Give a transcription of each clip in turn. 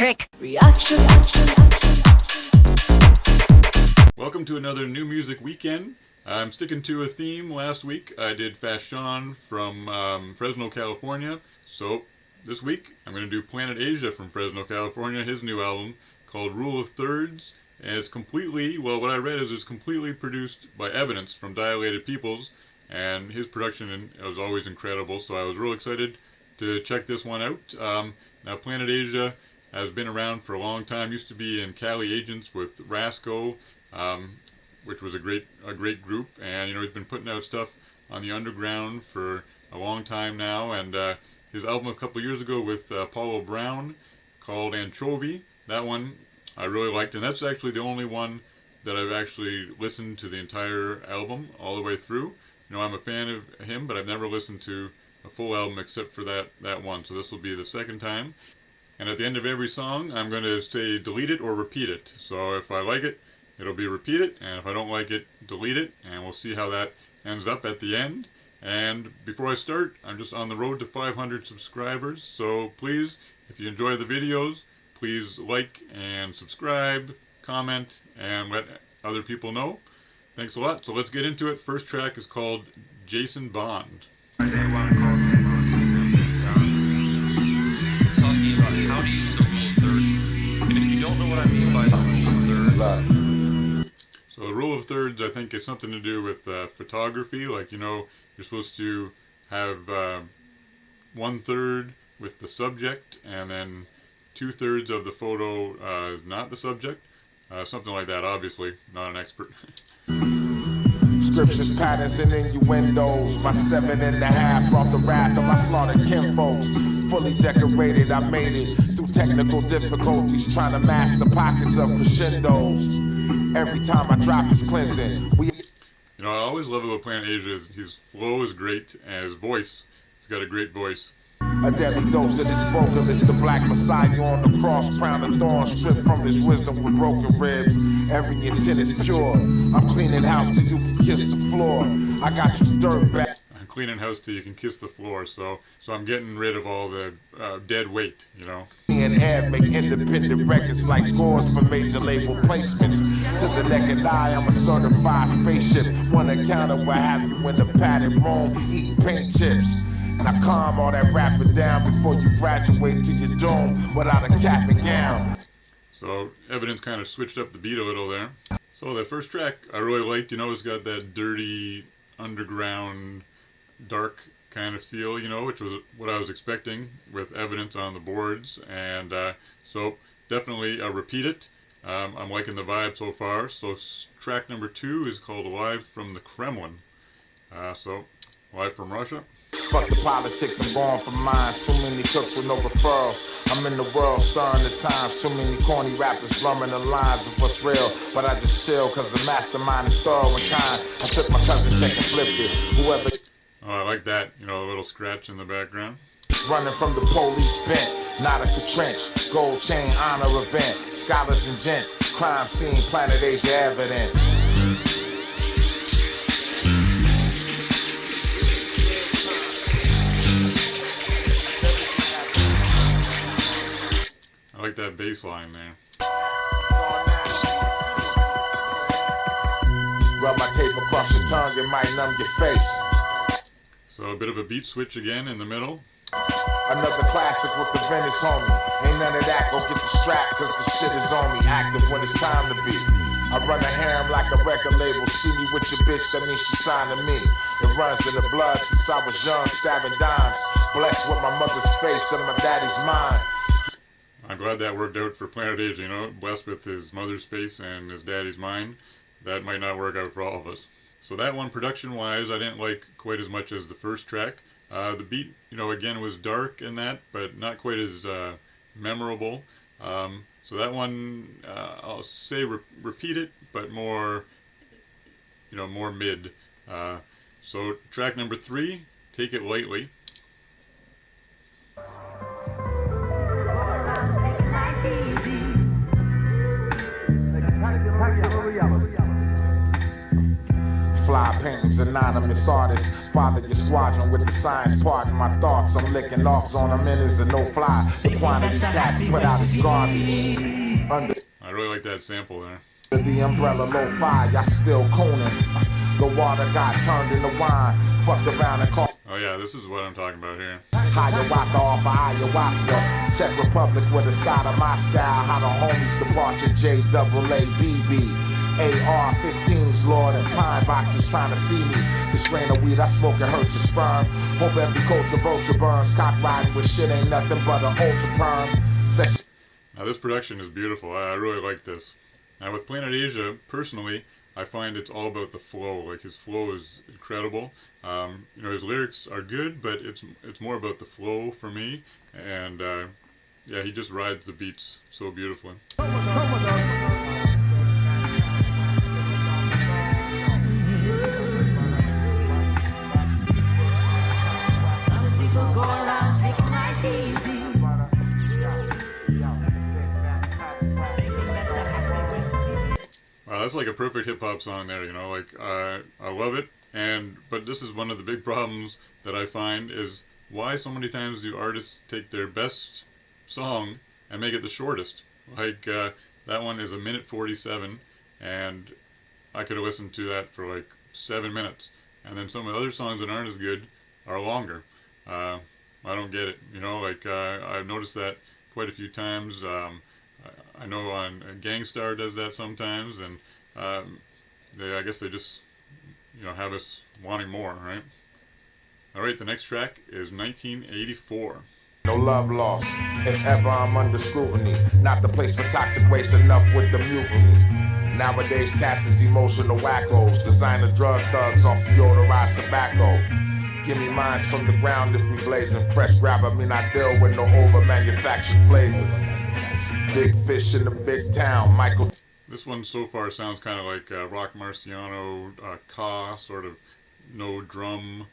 electric. Reaction. Welcome to another New Music Weekend. I'm sticking to a theme. Last week I did Farfetching from Fresno, California. So this week I'm going to do Planet Asia from Fresno, California, his new album called Rule of Thirds. And it's completely, well, what I read is it's completely produced by Evidence from Dilated Peoples. And his production was always incredible, so I was real excited to check this one out. Now Planet Asia has been around for a long time. Used to be in Cali Agents with Rasco, which was a great group, and he's been putting out stuff on the underground for a long time now. And his album a couple years ago with Paulo Brown called Anchovy, that one I really liked, and that's actually the only one that I've actually listened to the entire album all the way through. I'm a fan of him, but I've never listened to a full album except for that one, so this will be the second time. And at the end of every song I'm going to say delete it or repeat it. So if I like it, it'll be repeat it, and if I don't like it, delete it, and we'll see how that ends up at the end. And before I start, I'm just on the road to 500 subscribers, so please, if you enjoy the videos, please like and subscribe, comment, and let other people know. Thanks a lot. So let's get into it. First track is called Jason Bond. Talking about how to use the rule of thirds. And if you don't know what I mean by the rule of thirds. So the rule of thirds, I think, is something to do with photography. Like, you're supposed to have 1/3 with the subject, and then 2/3 of the photo is not the subject. Something like that, obviously. Not an expert. Scriptures, patterns, and innuendos. My 7.5 brought the wrath of my slaughtered kinfolks. Fully decorated, I made it through technical difficulties, trying to master pockets of crescendos. Every time I drop is cleansing. I always love about Planet Asia is his flow is great, and his voice. He's got a great voice. A deadly dose of this vocalist, the black messiah on the cross, crown of thorns, stripped from his wisdom with broken ribs. Every intent is pure. I'm cleaning house till you can kiss the floor. I got you dirt back. I'm cleaning house till you can kiss the floor. So I'm getting rid of all the dead weight. Me and Ed make independent records like scores for major label placements. To the naked eye, I'm a certified spaceship. One encounter will have you in the padded room eating paint chips. Now calm all that rapping down before you graduate to your dome without a cap and gown. So Evidence kind of switched up the beat a little there. So the first track I really liked. It's got that dirty, underground, dark kind of feel, which was what I was expecting with Evidence on the boards. And so definitely repeat it. I'm liking the vibe so far. So track number 2 is called Live from the Kremlin. So live from Russia. Fuck the politics, I'm born for mines. Too many cooks with no referrals. I'm in the world, stirring the times. Too many corny rappers blurring the lines of what's real. But I just chill, cause the mastermind is thorough and kind. I took my cousin check and flipped it. Whoever. Oh, I like that. A little scratch in the background. Running from the police bent, not a trench. Gold chain honor event. Scholars and gents. Crime scene, Planet Asia evidence. I like that bass line there. Rub my tape across your tongue, it might numb your face. So a bit of a beat switch again in the middle. Another classic with the Venice homie. Ain't none of that, go get the strap, cause the shit is on me. Active when it's time to be. I run a harem like a record label. See me with your bitch, that means she signed to me. It runs in the blood since I was young, stabbing dimes. Blessed with my mother's face and my daddy's mind. I'm glad that worked out for Planet Asia, blessed with his mother's face and his daddy's mind. That might not work out for all of us. So that one, production-wise, I didn't like quite as much as the first track. The beat, again, was dark in that, but not quite as memorable. So that one, I'll say repeat it, but more, more mid. So track number 3, Take It Lightly. Fly paintings, anonymous artists. Father your squadron with the science part in my thoughts. I'm licking off zone, I'm in is a no fly. The quantity cats put out is garbage. I really like that sample there. The umbrella lo-fi, y'all still cooning. The water got turned into wine. Fucked around and caught. Oh yeah, this is what I'm talking about here. Hiawatha off of ayahuasca. Czech Republic with a side of Moscow. How the homies departure JAABB. AR-15s, Lord, and pine boxes trying to see me. The strain of weed I smoke and hurt your sperm. Hope every culture vulture burns. Cock riding with shit ain't nothing but an ultra perm. Now this production is beautiful. I really like this. Now with Planet Asia, personally, I find it's all about the flow. Like his flow is incredible. You know, his lyrics are good, but it's more about the flow for me. And yeah, he just rides the beats so beautifully. That's like a perfect hip-hop song there, you know, like, I love it, but this is one of the big problems that I find is why so many times do artists take their best song and make it the shortest? Like, that one is 1:47, and I could have listened to that for like 7 minutes, and then some of the other songs that aren't as good are longer. I don't get it, you know, like, I've noticed that quite a few times. I know on Gangstar does that sometimes, and I guess they just, you know, have us wanting more, right? All right, the next track is 1984. No love lost, if ever I'm under scrutiny. Not the place for toxic waste, enough with the mutiny. Nowadays cats is emotional wackos. Designer drug thugs off deodorized tobacco. Give me mines from the ground if we blazing fresh. Grab I mean I deal with no over-manufactured flavors. Big fish in the big town, Michael. This one so far sounds kind of like Rock Marciano, Ka, sort of no drum,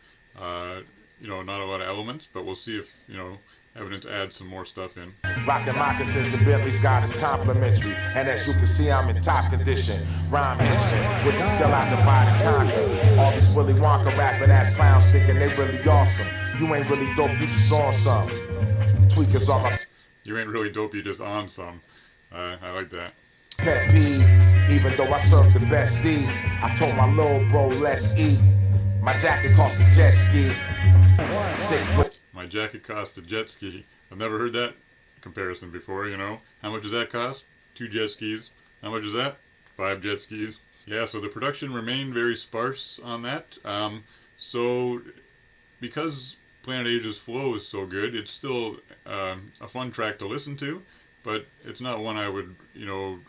you know, not a lot of elements, but we'll see if, you know, Evidence adds some more stuff in. Rockin' moccasins and Bentley's got is complimentary. And as you can see, I'm in top condition. Rhyme henchman, with the skill I divide and conquer. All these Willy Wonka rapping ass clowns thinking they really awesome. You ain't really dope, you just on some. Tweakers on my... You ain't really dope, you just on some. I like that. Pet peeve, even though I serve the best D, I told my little bro, let's eat. My jacket costs a jet ski. 6 foot. My jacket cost a jet ski. I've never heard that comparison before, you know. How much does that cost? 2 jet skis. How much is that? 5 jet skis. Yeah, so the production remained very sparse on that. So because Planet Asia's flow is so good, it's still a fun track to listen to, but it's not one I would, you know,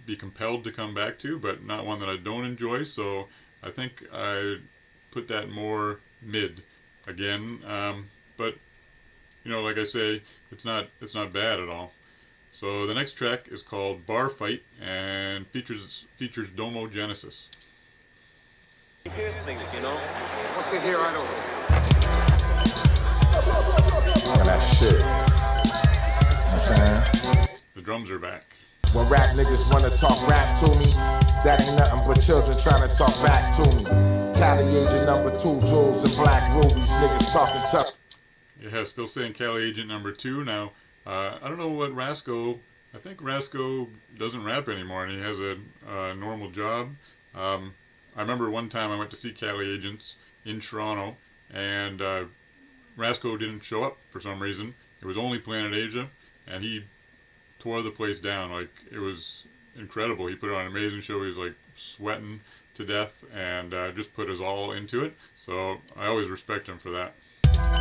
be compelled to come back to, but not one that I don't enjoy, so I think I put that more mid again. But you know, like I say, it's not bad at all. So the next track is called Bar Fight and features Domo Genesis. Here's things, you know. What's the here I don't Look at that shit. You know what I'm saying? The drums are back. When rap niggas wanna talk rap to me, that ain't nothing but children trying to talk back to me. Cali agent number 2, jewels and black rubies, niggas talking tough. Yeah, still saying Cali agent number 2 now. I don't know what Rasco. I think Rasco doesn't rap anymore, and he has a normal job. I remember one time I went to see Cali Agents in Toronto, and Rasco didn't show up for some reason. It was only Planet Asia, and he tore the place down. Like, it was incredible. He put on an amazing show. He was like sweating to death, and just put his all into it. So I always respect him for that.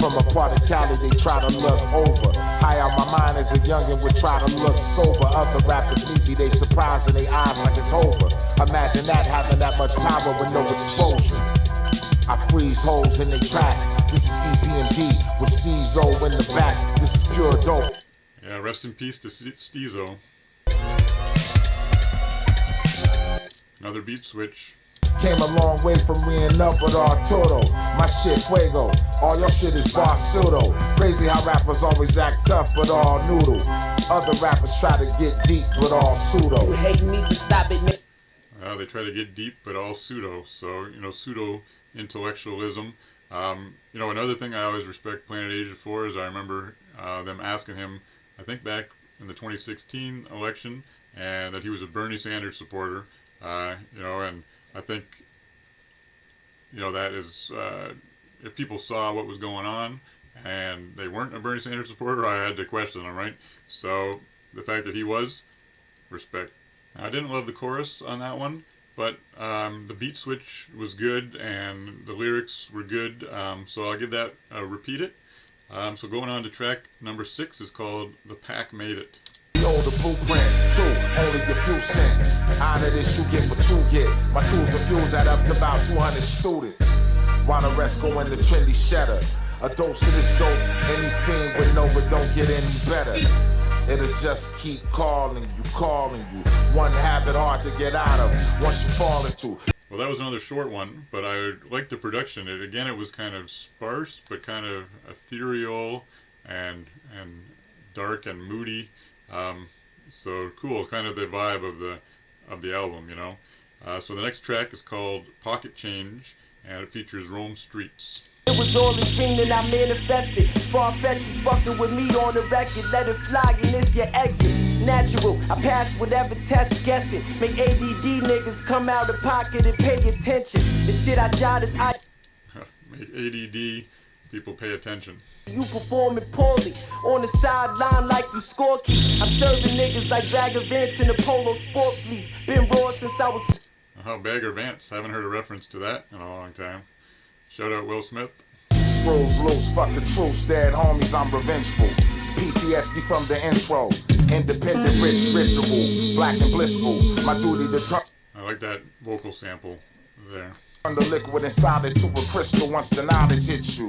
From a part of Cali, they try to look over. High out my mind as a youngin' would try to look sober. Other rappers meet me, they surprised in their eyes like it's over. Imagine that having that much power with no exposure. I freeze holes in their tracks. This is EPMD with Steezo in the back. This is pure dope. Yeah, rest in peace to Steezo. Another beat switch. Came a long way from reeing up with Arturo. My shit fuego, all your shit is bar pseudo. Crazy how rappers always act tough but all noodle. Other rappers try to get deep but all pseudo. You hate me to stop it, They try to get deep but all pseudo. So, you know, pseudo intellectualism. Another thing I always respect Planet Asia for is I remember them asking him, I think back in the 2016 election, and that he was a Bernie Sanders supporter. And I think, that is, if people saw what was going on and they weren't a Bernie Sanders supporter, I had to question them, right? So the fact that he was, respect. I didn't love the chorus on that one, but the beat switch was good and the lyrics were good, so I'll give that a repeat it. So going on to track number 6 is called The Pack Made It. Behold the blueprint, 2, only get few cent. Honor this, you get what you get. My tools and fuels add up to about 200 students. While the rest go in the trendy cheddar. A dose of this dope, any fiend would know but don't get any better. It'll just keep calling you. One habit hard to get out of once you fall into. Well, that was another short one, but I liked the production. It was kind of sparse, but kind of ethereal and dark and moody. So cool, kind of the vibe of the album, So the next track is called Pocket Change, and it features Rome Streets. It was all a dream that I manifested. Farfetching fucking with me on the record. Let it fly and this your exit. Natural, I pass whatever test guessing. Make ADD niggas come out of pocket and pay attention. The shit I jot is Make ADD people pay attention. You performing poorly on the sideline like you scorekeep. I'm serving niggas like Bagger Vance in the Polo Sport Fleece. Been raw since I was. Bagger Vance. Haven't heard a reference to that in a long time. Shout out Will Smith. Screws loose, fuck a truce, dead homies, I'm revengeful. PTSD from the intro. Independent, rich, ritual. Black and blissful. My duty to turn. I like that vocal sample there. Turn the liquid inside it to a crystal once the knowledge hits you.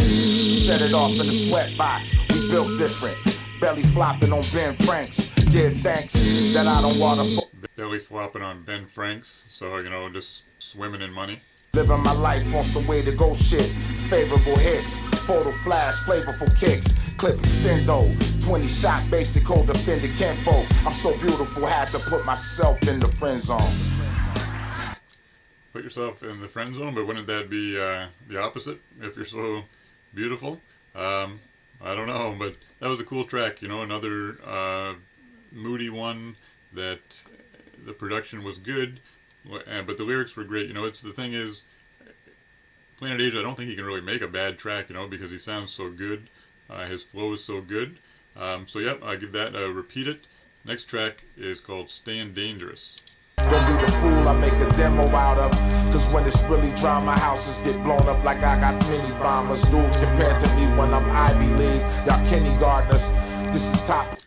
Set it off in the sweat box. We built different. Belly flopping on Ben Franks. Give thanks that I don't water for. Belly flopping on Ben Franks. So, just swimming in money. Living my life on some way to go shit. Favorable hits, photo flash, flavorful kicks. Clip extendo, 20 shot basic code defender kinfolk. I'm so beautiful, had to put myself in the friend zone. Put yourself in the friend zone, but wouldn't that be the opposite if you're so beautiful? I don't know, but that was a cool track. Another moody one that the production was good. But the lyrics were great. The thing is, Planet Asia, I don't think he can really make a bad track, because he sounds so good. His flow is so good. I give that a repeat it. Next track is called Staying Dangerous. Don't be the fool I make a demo out of. Cause when it's really drama, houses get blown up like I got mini bombers. Dudes compared to me when I'm Ivy League. Y'all kindergartners, this is top.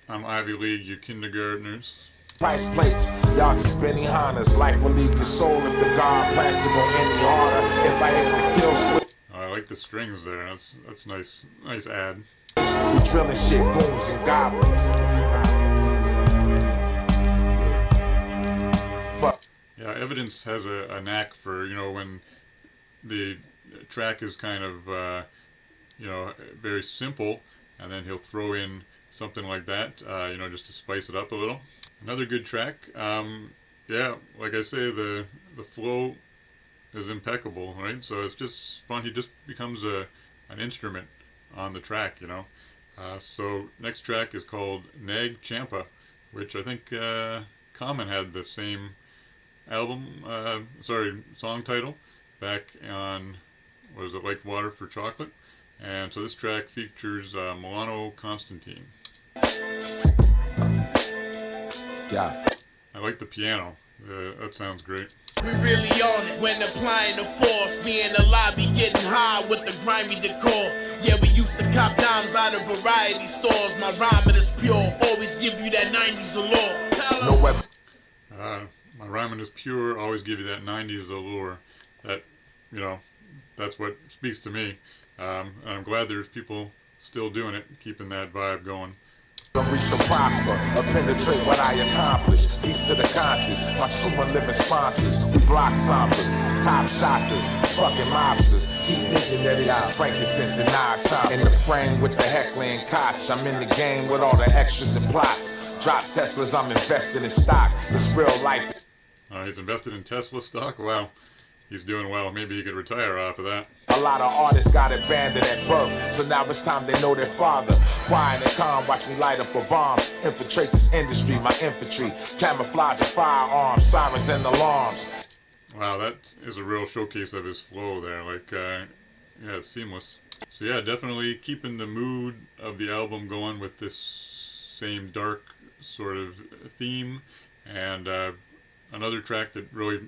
I'm Ivy League, you kindergartners. Price plates, y'all just Benny Hannas. Life will leave your soul if the guard plans to go any harder. If I hit the kill switch. I like the strings there. That's nice ad. We drilling shit, goons and goblins. Fuck. Yeah, Evidence has a knack for when the track is kind of very simple, and then he'll throw in something like that, just to spice it up a little. Another good track. Like I say, the flow is impeccable, right? So it's just fun. He just becomes an instrument on the track, So next track is called Nag Champa, which I think Common had the same song title back on, Like Water for Chocolate? And so this track features Milano Constantine. Yeah. I like the piano. That sounds great. We really on it when applying the force. Me in the lobby getting high with the grimy decor. Yeah, we used to cop dimes out of variety stores. My rhyming is pure. Always give you that 90s allure. No weapon. My rhyming is pure. Always give you that 90s allure. That, that's what speaks to me. And I'm glad there's people still doing it, keeping that vibe going. Reach or prosper, or penetrate what I accomplish. Peace to the conscious, my true and living sponsors. We block stompers, top shotters, fucking mobsters. Keep thinking that it's just frankincense and nod chop. In the frame with the heckling koch. I'm in the game with all the extras and plots. Drop Teslas, I'm invested in stock. It's real life. He's invested in Tesla stock? Wow. he's doing well. Maybe he could retire off of that. A lot of artists got abandoned at birth, so now it's time they know their father. Quiet and calm, watch me light up a bomb. Infiltrate this industry, my infantry. Camouflage and firearms, sirens and alarms. Wow, that is a real showcase of his flow there. Like, yeah, it's seamless. So yeah, definitely keeping the mood of the album going with this same dark sort of theme. And another track that really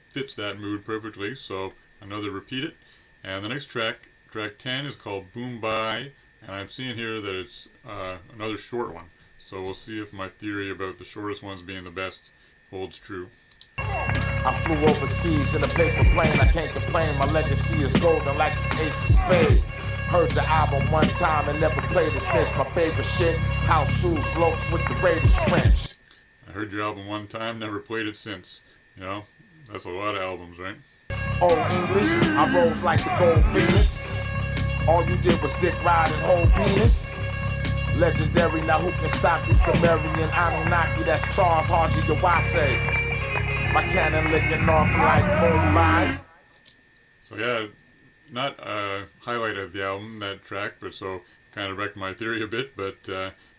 fits that mood perfectly. So another Repeat It. And the next track, track 10, is called Boom Bye, and I'm seeing here that it's another short one. So we'll see if my theory about the shortest ones being the best holds true. I flew overseas in a paper plane, I can't complain, my legacy is golden like some ace of spade. Heard your album one time and never played it since. My favorite shit, house shoes, slopes with the Raiders trench. I heard your album one time, never played it since. You know, that's a lot of albums, right? Old English, I rose like the gold phoenix. All you did was dick ride and hold penis. Legendary, now who can stop this Sumerian Anunnaki? That's Charles Haji Yawase. My cannon licking off like boom bye. So yeah, not a highlight of the album, that track, but so kind of wrecked my theory a bit, but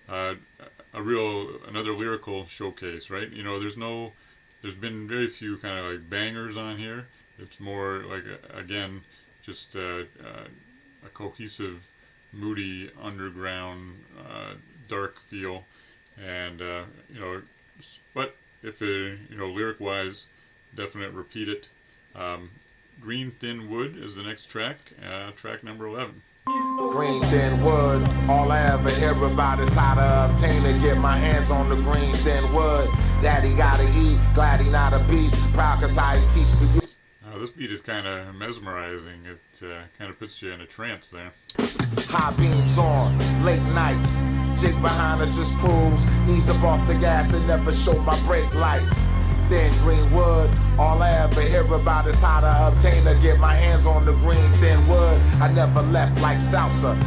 another lyrical showcase, right? You know, there's been very few kind of like bangers on here. It's more like, again, just a cohesive, moody, underground, dark feel. And, you know, but if, you know, lyric-wise, definite Repeat It. Green Thin Wood is the next track, track number 11. Green thin wood, all I ever hear about is how to obtain it. Get my hands on the green thin wood. Daddy gotta eat, glad he not a beast. Proud cause how he teach to you. This beat is kind of mesmerizing. It kind of puts you in a trance there. High beams on, late nights. Jig behind her, just cruise. Ease up off the gas and never show my brake lights. Then green wood, all I ever hear about is how to obtain her. Get my hands on the green thin wood. I never left like salsa.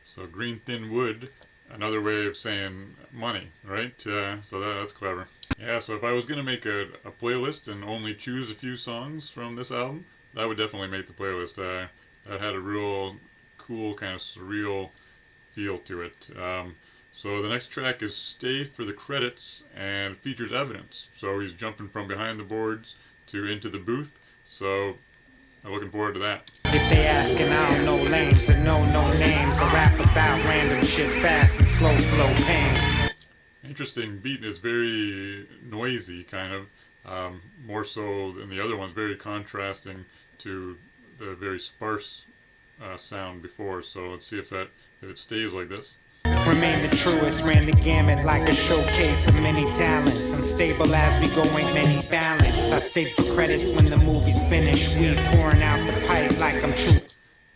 So green thin wood, another way of saying money, right? So that's clever. Yeah, so if I was going to make a playlist and only choose a few songs from this album, that would definitely make the playlist. That had a real cool, kind of surreal feel to it. So the next track is Stay for the Credits and features Evidence. So he's jumping from behind the boards to into the booth. So I'm looking forward to that. If they asking, I don't know names and no names. I rap about random shit fast and slow flow pain. Interesting beat. Is very noisy, kind of, more so than the other ones, very contrasting to the very sparse sound before. So let's see if it stays like this. Remain the truest, ran the gamut like a showcase of many talents. Unstable as we go, ain't many balanced. I stayed for credits when the movie's finished. Weed pouring out the pipe like I'm true.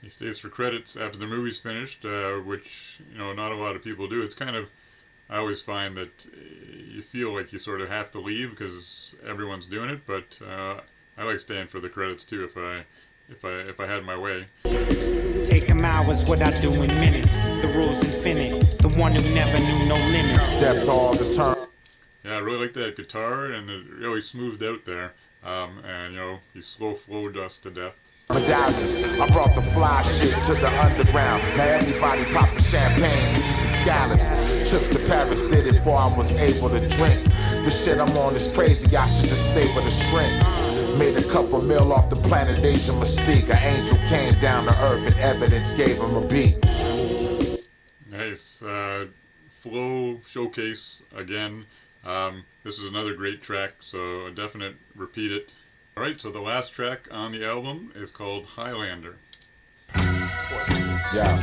He stays for credits after the movie's finished, which, you know, not a lot of people do. It's kind of, I always find that you feel like you sort of have to leave because everyone's doing it, but I like staying for the credits too if I had my way. Take 'em hours, what I do in minutes. The rule's infinite. The one who never knew no limits. Death to all the turn. Yeah, I really like that guitar, and it really smoothed out there. And, you know, he slow flowed us to death. Medallions, I brought the fly shit to the underground. Now everybody popping champagne, eating scallops. Trips to Paris did it before I was able to drink. The shit I'm on is crazy, I should just stay with a shrink. Made a couple mil off the planet Asia Mystique. An angel came down to earth and Evidence gave him a beat. Nice. Flow showcase again. This is another great track, so a definite Repeat It. Alright, so the last track on the album is called Highlander. Yeah.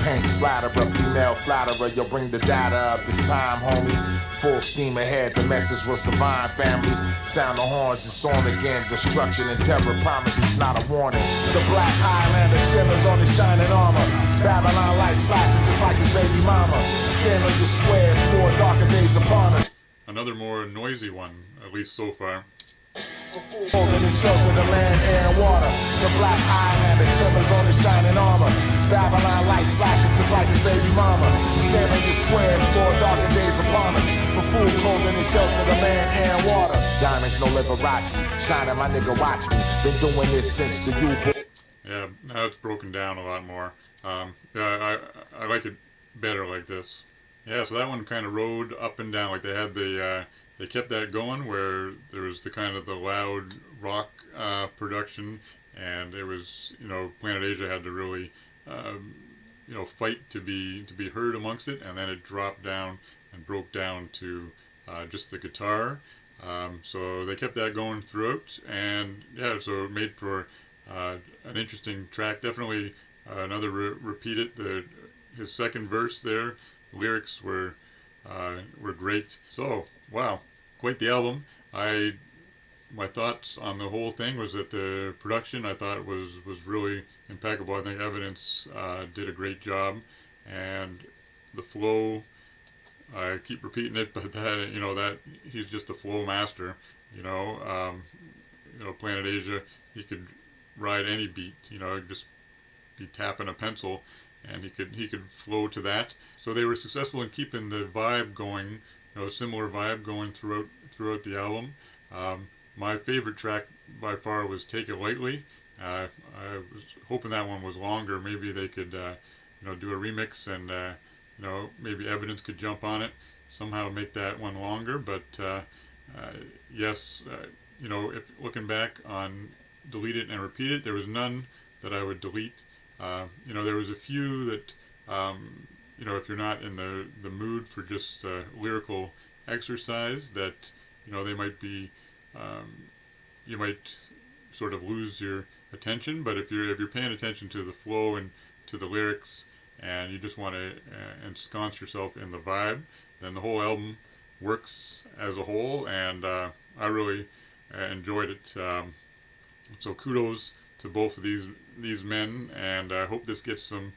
Paint splatterer, female flatterer, you'll bring the data up, it's time, homie. Full steam ahead, the message was divine, family. Sound the horns, it's on again. Destruction and terror, promise it's not a warning. The black Highlander shimmers on his shining armor. Babylon lights flashing just like his baby mama. Stand on your squares, more darker days upon us. Another more noisy one, at least so far. Holding and shelter the land, air, and water. The black Highlander shimmers on his shining armor. Babylon lights flashing just like his baby mama. Stand on your squares, more darker days upon us. For food, clothing, and shelter, the land, air, and water. Diamonds, no Liberace. Shining, my nigga, watch me. Been doing this since the U-boat. Yeah, now it's broken down a lot more. Yeah, I like it better like this. Yeah, so that one kind of rode up and down. Like they had they kept that going where there was the kind of the loud rock production, and it was, you know, Planet Asia had to really you know, fight to be heard amongst it, and then it dropped down and broke down to just the guitar. So they kept that going throughout, and yeah, so it made for an interesting track. Definitely another repeat it. His second verse there, the lyrics were great. So wow, quite the album. My thoughts on the whole thing was that the production I thought was really impeccable. I think Evidence did a great job, and the flow. I keep repeating it, but that, you know, that he's just a flow master. You know, Planet Asia, he could ride any beat. You know, just be tapping a pencil, and he could flow to that. So they were successful in keeping the vibe going. You know, similar vibe going throughout the album. My favorite track by far was Take It Lightly. I was hoping that one was longer. Maybe they could, you know, do a remix, and you know, maybe Evidence could jump on it somehow, make that one longer. But yes, you know, if looking back on Delete It and Repeat It, there was none that I would delete. You know, there was a few that, you know, if you're not in the mood for just lyrical exercise, that, you know, they might be, you might sort of lose your attention. But if you're paying attention to the flow and to the lyrics, and you just want to ensconce yourself in the vibe, then the whole album works as a whole, and I really enjoyed it. So kudos to both of these men, and I hope this gets some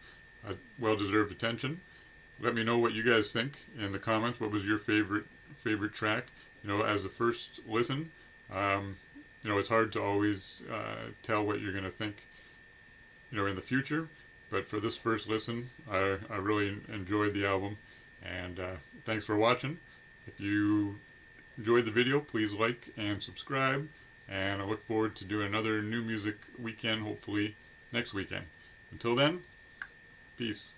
well-deserved attention. Let me know what you guys think in the comments. What was your favorite track? You know, as a first listen, you know, it's hard to always tell what you're going to think, you know, in the future. But for this first listen, I really enjoyed the album, and thanks for watching. If you enjoyed the video, please like and subscribe, and I look forward to doing another new music weekend, hopefully next weekend. Until then, peace.